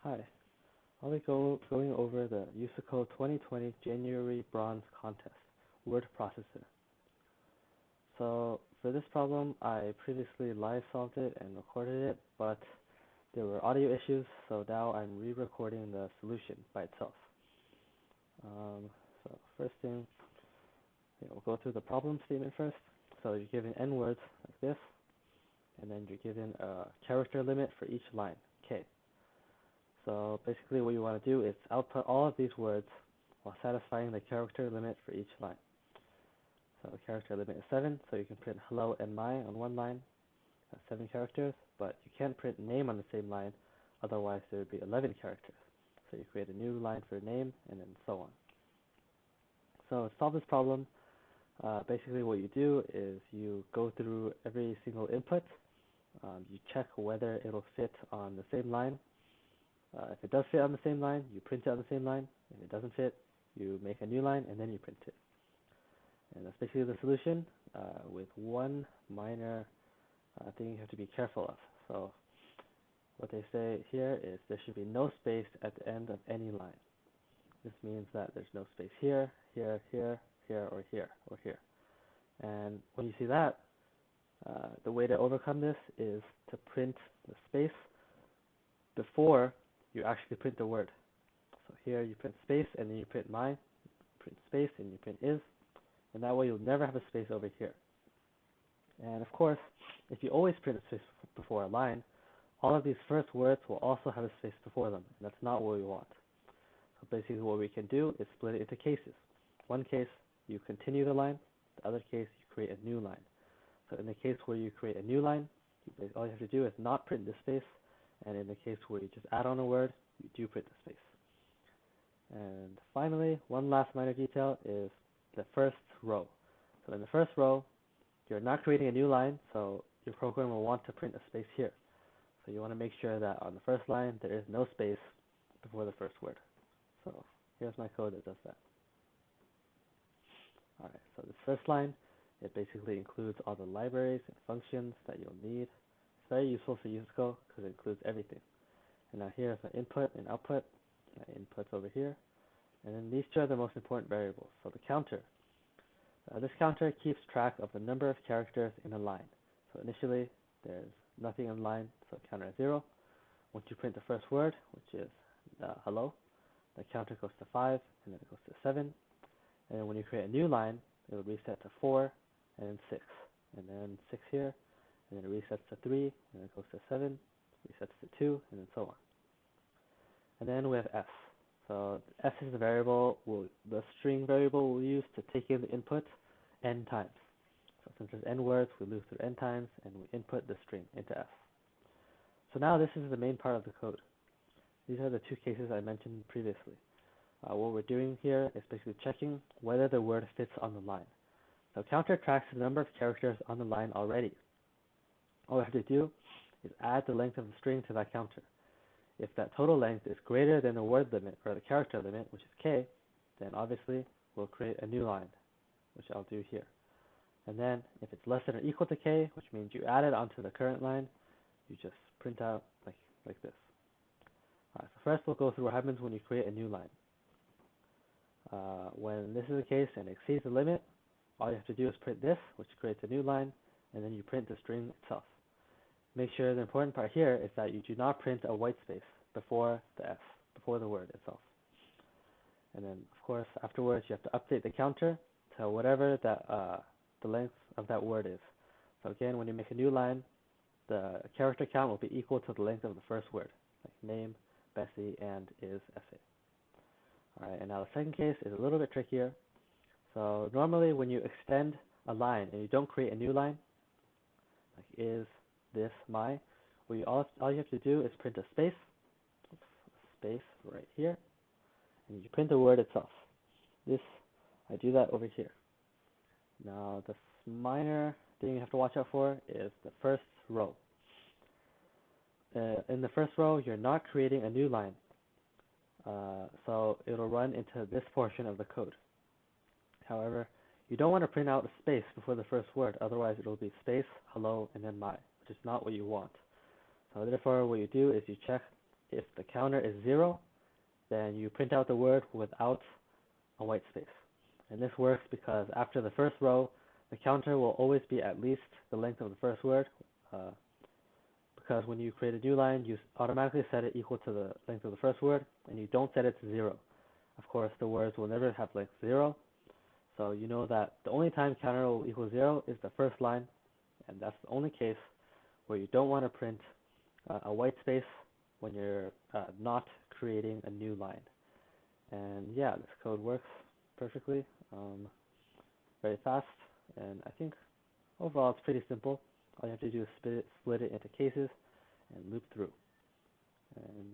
Hi, I'll be going over the USACO 2020 January Bronze Contest word processor. So for this problem, I previously live solved it and recorded it, but there were audio issues, so now I'm re-recording the solution by itself. So first thing, we'll go through the problem statement first. So you're given n words like this, and then you're given a character limit for each line, k. So basically what you want to do is output all of these words while satisfying the character limit for each line. So the character limit is 7, so you can print hello and my on one line. That's 7 characters, but you can't print name on the same line, otherwise there would be 11 characters. So you create a new line for name, and then so on. So to solve this problem, basically what you do is you go through every single input. You check whether it'll fit on the same line. If it does fit on the same line, you print it on the same line. If it doesn't fit, you make a new line and then you print it. And that's basically the solution, with one minor thing you have to be careful of. So what they say here is there should be no space at the end of any line. This means that there's no space here, here, here, here, or here, or here. And when you see that, the way to overcome this is to print the space before you actually print the word. So here you print space and then you print my, print space and you print is, and that way you'll never have a space over here. And of course, if you always print a space before a line, all of these first words will also have a space before them, and that's not what we want. So basically what we can do is split it into cases. One case, you continue the line. The other case, you create a new line. So in the case where you create a new line, all you have to do is not print this space, and in the case where you just add on a word, you do print the space. And finally, one last minor detail is the first row. So in the first row, you're not creating a new line, so your program will want to print a space here. So you want to make sure that on the first line, there is no space before the first word. So here's my code that does that. Alright, so this first line, it basically includes all the libraries and functions that you'll need. It's very useful for USACO because it includes everything. And now here's my input and output. My input's over here. And then these two are the most important variables. So the counter. This counter keeps track of the number of characters in a line. So initially, there's nothing in line, so counter is 0. Once you print the first word, which is hello, the counter goes to 5, and then it goes to 7. And then when you create a new line, it will reset to 4, and then 6. And then 6 here, and then it resets to 3, and then it goes to 7, resets to 2, and then so on. And then we have s. So s is the variable, the string variable we'll use to take in the input n times. So since there's n words, we loop through n times, and we input the string into s. So now this is the main part of the code. These are the two cases I mentioned previously. What we're doing here is basically checking whether the word fits on the line. So counter tracks the number of characters on the line already. All we have to do is add the length of the string to that counter. If that total length is greater than the word limit, or the character limit, which is k, then obviously we'll create a new line, which I'll do here. And then if it's less than or equal to k, which means you add it onto the current line, you just print out like this. Alright, so first we'll go through what happens when you create a new line. When this is the case and it exceeds the limit, all you have to do is print this, which creates a new line, and then you print the string itself. Make sure the important part here is that you do not print a white space before the s, before the word itself. And then, of course, afterwards you have to update the counter to whatever that the length of that word is. So again, when you make a new line, the character count will be equal to the length of the first word, like name, Bessie, and is essay. Alright, and now the second case is a little bit trickier. So normally when you extend a line and you don't create a new line, like is, this, my, all you have to do is print a space right here, and you print the word itself. I do that over here. Now the minor thing you have to watch out for is the first row. In the first row, you're not creating a new line, so it'll run into this portion of the code. However, you don't want to print out a space before the first word, otherwise it'll be space, hello, and then my, which is not what you want. So therefore, what you do is you check if the counter is 0, then you print out the word without a white space. And this works because after the first row, the counter will always be at least the length of the first word, because when you create a new line, you automatically set it equal to the length of the first word, and you don't set it to 0. Of course, the words will never have length 0, so you know that the only time counter will equal 0 is the first line, and that's the only case where you don't want to print a white space when you're not creating a new line. And yeah, this code works perfectly, very fast, and I think overall it's pretty simple. All you have to do is split it into cases and loop through. And